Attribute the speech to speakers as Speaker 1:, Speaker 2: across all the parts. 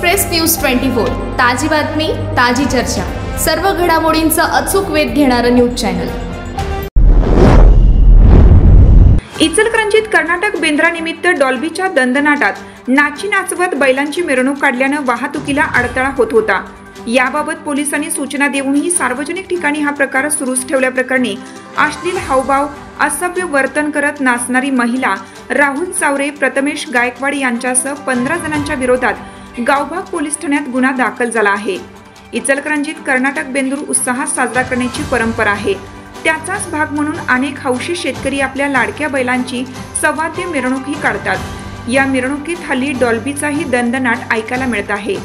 Speaker 1: Express news 24 ताजी बातमी ताजी चर्चा सर्व घडामोडींचा अचूक वेध घेणारं न्यूज चॅनल।
Speaker 2: इचलकरंजीत कर्नाटक बेंद्रानिमित्त डॉल्बीच्या दंदनाटात नाची नाचवत बैलांची मिरवणूक काढल्याने वाहतुकीला अडथळा होत होता। याबाबत पोलिसांनी सूचना देऊनही सार्वजनिक ठिकाणी हा प्रकार सुरूच ठेवल्याप्रकरणी अश्लील हावभाव असभ्य वर्तन करत नाचणारी महिला राहुल चावरे, प्रथमेश गायकवाड यांच्यासह 15 जणांच्या विरोधात गावभाग पोलीस ठाण्यात गुन्हा दाखल झाला आहे। इचलकरंजीत कर्नाटक बेंदूर उत्साहात साजरा करण्याची परंपरा आहे। त्याचाच भाग म्हणून अनेक हौशी शेतकरी आपल्या लाडक्या बैलांची सवाद्य मिरवणूकही काढतात। या मिरवणुकीत हल्ली डॉल्बीचाही दणदणाट ऐकायला मिळत आहे।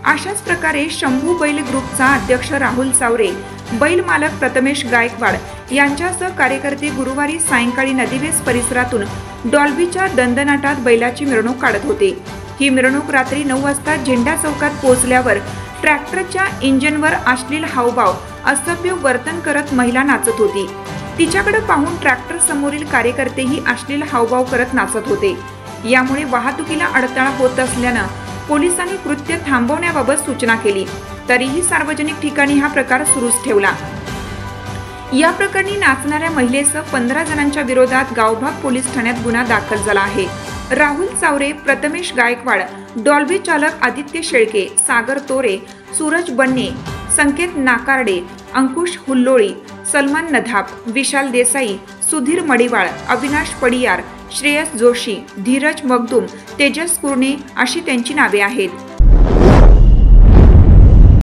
Speaker 2: अशाच प्रकारे शंभू बैल ग्रुपचा अध्यक्ष राहुल चावरे, बैल मालक प्रथमेश गायकवाड यांच्यासह कार्यकर्ते गुरुवारी सायंकाळी नदीवेस परिसरातून डॉल्बीच्या दंदनाटात बैलाची मिरवणूक काढत होते। ही मिरवणूक रात्री 9 वाजता झेंडा चौकात पोहोचल्यावर ट्रॅक्टरच्या इंजिनवर अश्लील हावभाव असभ्य वर्तन करत महिला नाचत होती। तिच्याकडे पाहून ट्रॅक्टर समोरील कार्यकर्तेही अश्लील हावभाव करत नाचत होते। यामुळे वाहतुकीला अडथळा होत असल्यानं पोलिसांनी कृत्य थांबवण्याबाबत सूचना केली, तरीही सार्वजनिक ठिकाणी हा प्रकार सुरूच ठेवला। या प्रकरणी नाचणाऱ्या महिलेसह 15 जणांच्या विरोधात गावभाग पोलीस ठाण्यात गुन्हा दाखल झाला आहे। राहुल चावरे, प्रथमेश गायकवाड, डॉल्बी चालक आदित्य शेळके, सागर तोरे, सूरज बन्ने, संकेत नाकारडे, अंकुश हुल्लोळी, सलमान नधाप, विशाल देसाई, सुधीर मडिवाळ, अविनाश पडियार, श्रेयस जोशी, धीरज मगदूम, तेजस कुर्णे अशी त्यांची नावे आहेत।